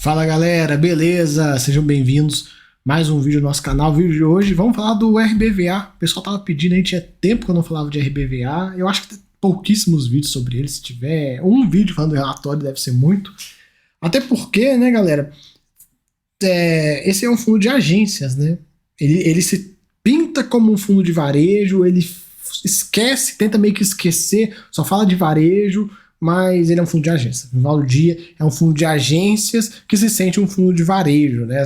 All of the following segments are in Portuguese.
Fala galera, beleza? Sejam bem-vindos a mais um vídeo do nosso canal. O vídeo de hoje, vamos falar do RBVA. O pessoal tava pedindo, aí tinha tempo que eu não falava de RBVA. Eu acho que tem pouquíssimos vídeos sobre ele. Se tiver um vídeo falando do relatório, deve ser muito. Até porque, né, galera, esse é um fundo de agências, né? Ele se pinta como um fundo de varejo, ele tenta meio que esquecer, só fala de varejo, mas ele é um fundo de agências. No final do dia, é um fundo de agências que se sente um fundo de varejo, né?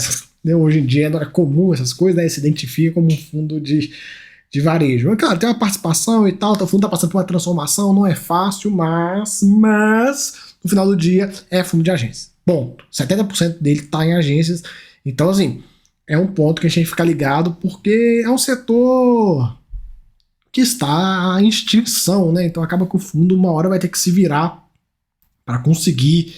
Hoje em dia é comum essas coisas, né? Se identifica como um fundo de varejo. Mas, claro, tem uma participação e tal, o fundo está passando por uma transformação, não é fácil, mas no final do dia é fundo de agências. Ponto. 70% dele está em agências. Então, assim, é um ponto que a gente fica ligado, porque é um setor que está em extinção, né? Então acaba que o fundo uma hora vai ter que se virar para conseguir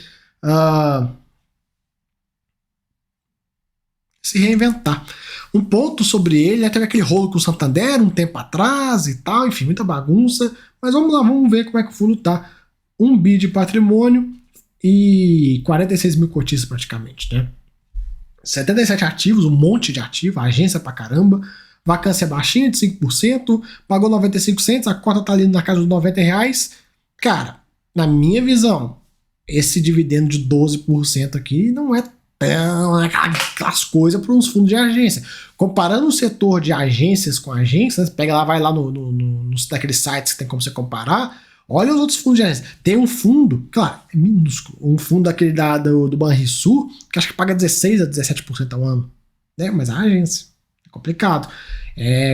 se reinventar. Um ponto sobre ele, teve aquele rolo com o Santander um tempo atrás e tal, enfim, muita bagunça, mas vamos lá, vamos ver como é que o fundo tá. 1 bi de patrimônio e 46 mil cotistas praticamente, né? 77 ativos, um monte de ativo, agência pra caramba, vacância baixinha de 5%, pagou 95 centos, a cota tá ali na casa dos R$90. Cara, na minha visão, esse dividendo de 12% aqui não é tão aquelas coisas para uns fundos de agência. Comparando o setor de agências com agências, pega lá, vai lá nos daqueles sites que tem como você comparar, olha os outros fundos de agência. Tem um fundo, claro, é minúsculo, um fundo daquele do Banrisul, que acho que paga 16% a 17% ao ano, né? Mas a agência complicado.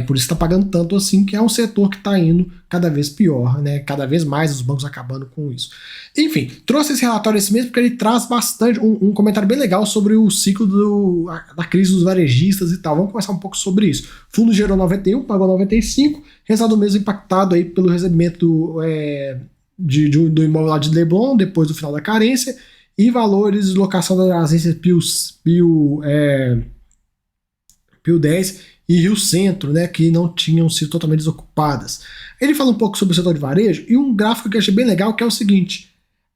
Por isso está pagando tanto assim, que é um setor que está indo cada vez pior, né? Cada vez mais os bancos acabando com isso. Enfim, trouxe esse relatório esse mês porque ele traz bastante, um comentário bem legal sobre o ciclo da crise dos varejistas e tal. Vamos conversar um pouco sobre isso. O fundo gerou 91, pagou 95, resultado do mês impactado aí pelo recebimento do imóvel lá de Leblon, depois do final da carência, e valores de locação da agência Pio 10 e Rio Centro, né, que não tinham sido totalmente desocupadas. Ele fala um pouco sobre o setor de varejo e um gráfico que eu achei bem legal, que é o seguinte: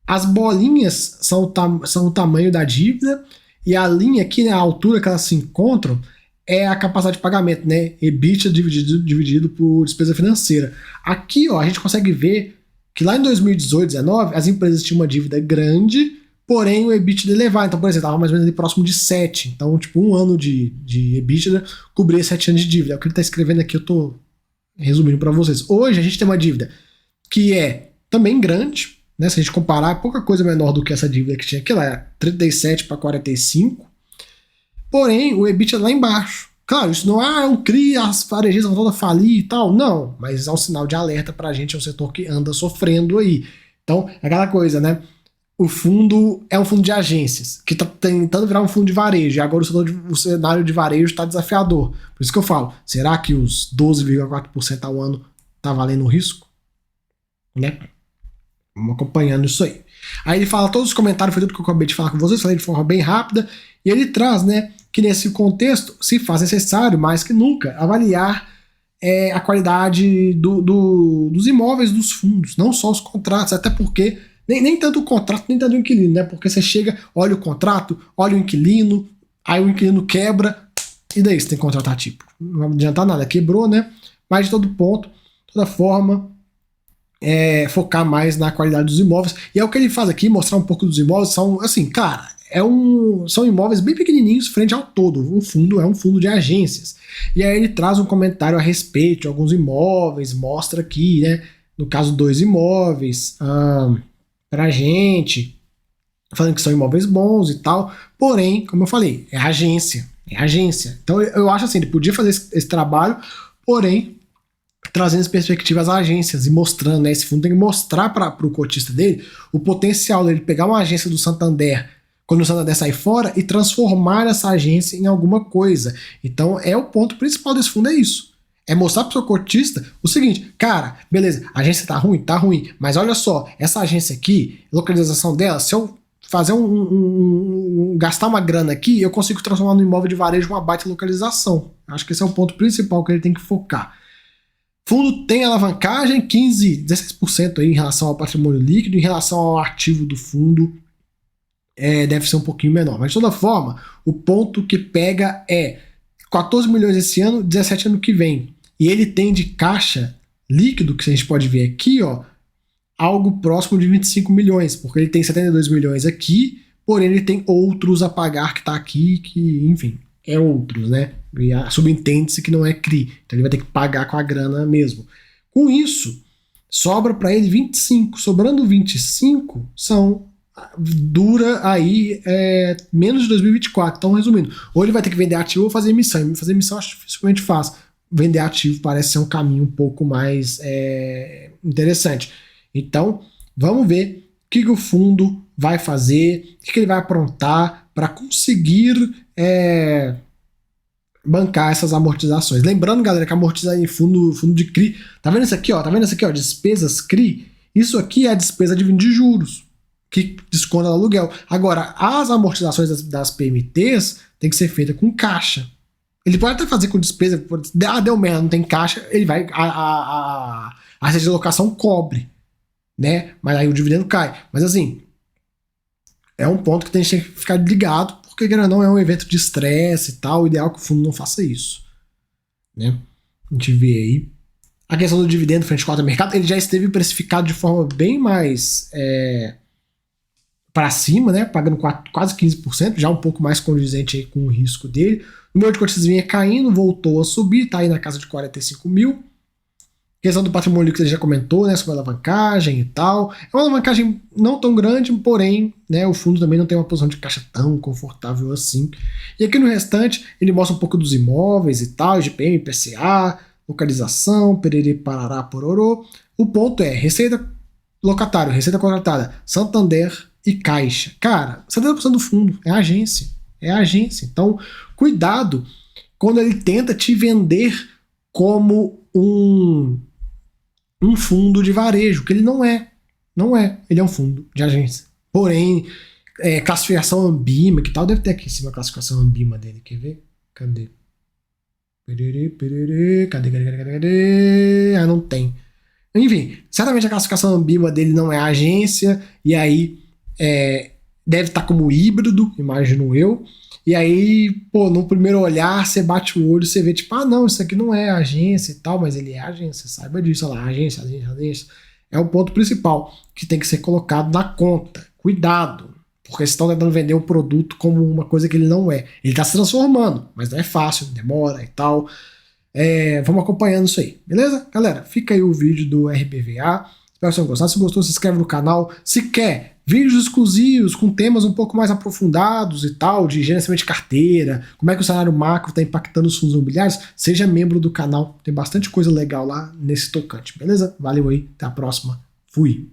as bolinhas são o tamanho da dívida e a linha aqui, né, a altura que elas se encontram, é a capacidade de pagamento, né, EBITDA dividido por despesa financeira. Aqui, ó, a gente consegue ver que lá em 2018, 2019, as empresas tinham uma dívida grande, porém o EBITDA elevado. Então, por exemplo, estava mais ou menos ali próximo de 7. Então, tipo, um ano de EBITDA cobria 7 anos de dívida. É o que ele está escrevendo aqui, eu estou resumindo para vocês. Hoje a gente tem uma dívida que é também grande, né? Se a gente comparar, é pouca coisa menor do que essa dívida que tinha aqui lá, é 37 para 45. Porém, o EBITDA é lá embaixo. Claro, isso não é um CRI, as varejistas vão todas falir e tal, não. Mas é um sinal de alerta para a gente, é um setor que anda sofrendo aí. Então, é aquela coisa, né? O fundo é um fundo de agências, que está tentando virar um fundo de varejo, e agora o cenário de varejo está desafiador. Por isso que eu falo, será que os 12,4% ao ano está valendo o risco? Né? Vamos acompanhando isso aí. Aí ele fala, todos os comentários, foi tudo que eu acabei de falar com vocês, falei de forma bem rápida, e ele traz, né, que nesse contexto se faz necessário, mais que nunca, avaliar a qualidade dos imóveis dos fundos, não só os contratos, até porque nem tanto o contrato, nem tanto o inquilino, né? Porque você chega, olha o contrato, olha o inquilino, aí o inquilino quebra, e daí você tem que contratar tipo. Não vai adiantar nada, quebrou, né? Mas de todo ponto, toda forma, focar mais na qualidade dos imóveis. E é o que ele faz aqui, mostrar um pouco dos imóveis. São, assim, cara, são imóveis bem pequenininhos frente ao todo. O fundo é um fundo de agências. E aí ele traz um comentário a respeito de alguns imóveis, mostra aqui, né? No caso, 2 imóveis, pra gente, falando que são imóveis bons e tal, porém, como eu falei, é agência. Então eu acho assim, ele podia fazer esse trabalho, porém, trazendo as perspectivas às agências e mostrando, né, esse fundo tem que mostrar para o cotista dele o potencial dele pegar uma agência do Santander, quando o Santander sair fora, e transformar essa agência em alguma coisa. Então é o ponto principal desse fundo, é isso. É mostrar pro seu cotista o seguinte, cara, beleza, a agência tá ruim, mas olha só, essa agência aqui, localização dela, se eu fazer gastar uma grana aqui, eu consigo transformar no imóvel de varejo uma baita localização. Acho que esse é o ponto principal que ele tem que focar. Fundo tem alavancagem, 16% aí em relação ao patrimônio líquido, em relação ao ativo do fundo, deve ser um pouquinho menor. Mas de toda forma, o ponto que pega é 14 milhões esse ano, 17 ano que vem. E ele tem de caixa líquido, que a gente pode ver aqui, ó, algo próximo de 25 milhões, porque ele tem 72 milhões aqui, porém ele tem outros a pagar que está aqui, que, enfim, é outros, né? E subentende-se que não é CRI, então ele vai ter que pagar com a grana mesmo. Com isso, sobra para ele 25, sobrando 25 dura aí menos de 2024. Então, resumindo, ou ele vai ter que vender ativo ou fazer emissão. E fazer emissão acho dificilmente fácil. Vender ativo parece ser um caminho um pouco mais interessante. Então, vamos ver o que o fundo vai fazer, o que ele vai aprontar para conseguir bancar essas amortizações. Lembrando, galera, que amortizar em fundo de CRI, tá vendo isso aqui, ó? Tá vendo isso aqui, ó? Despesas CRI. Isso aqui é a despesa de juros que desconta do aluguel. Agora, as amortizações das PMTs tem que ser feita com caixa. Ele pode até fazer com despesa, deu merda, não tem caixa, ele vai a receita de locação cobre, né? Mas aí o dividendo cai. Mas assim, é um ponto que tem que ficar ligado, porque não é um evento de estresse e tal, o ideal é que o fundo não faça isso, né? A gente vê aí a questão do dividendo frente ao mercado, ele já esteve precificado de forma bem mais para cima, né? Pagando quase 15%, já um pouco mais condizente aí com o risco dele. O número de cotistas vinha caindo, voltou a subir, tá aí na casa de 45 mil. A questão do patrimônio líquido, você já comentou, né, sobre a alavancagem e tal. É uma alavancagem não tão grande, porém, né, o fundo também não tem uma posição de caixa tão confortável assim. E aqui no restante, ele mostra um pouco dos imóveis e tal, IGPM, IPCA, localização, perere, parará, pororô. O ponto é, receita locatário, receita contratada, Santander e Caixa. Cara, 70% do fundo é agência. É agência. Então, cuidado quando ele tenta te vender como um fundo de varejo, que ele não é. Não é. Ele é um fundo de agência. Porém, classificação Ambima, que tal? Deve ter aqui em cima a classificação Ambima dele. Quer ver? Cadê? Cadê? Ah, não tem. Enfim, certamente a classificação Ambima dele não é agência, e aí deve estar como híbrido, imagino eu. E aí, pô, no primeiro olhar, você bate o olho, você vê tipo, não, isso aqui não é agência e tal, mas ele é agência, saiba disso, olha lá, agência. É o ponto principal que tem que ser colocado na conta. Cuidado, porque vocês estão tentando vender o produto como uma coisa que ele não é. Ele está se transformando, mas não é fácil, demora e tal. Vamos acompanhando isso aí, beleza? Galera, fica aí o vídeo do RBVA. Espero que vocês tenham gostado. Se gostou, se inscreve no canal. Se quer vídeos exclusivos com temas um pouco mais aprofundados e tal, de gerenciamento de carteira, como é que o cenário macro está impactando os fundos imobiliários, seja membro do canal. Tem bastante coisa legal lá nesse tocante, beleza? Valeu aí, até a próxima. Fui!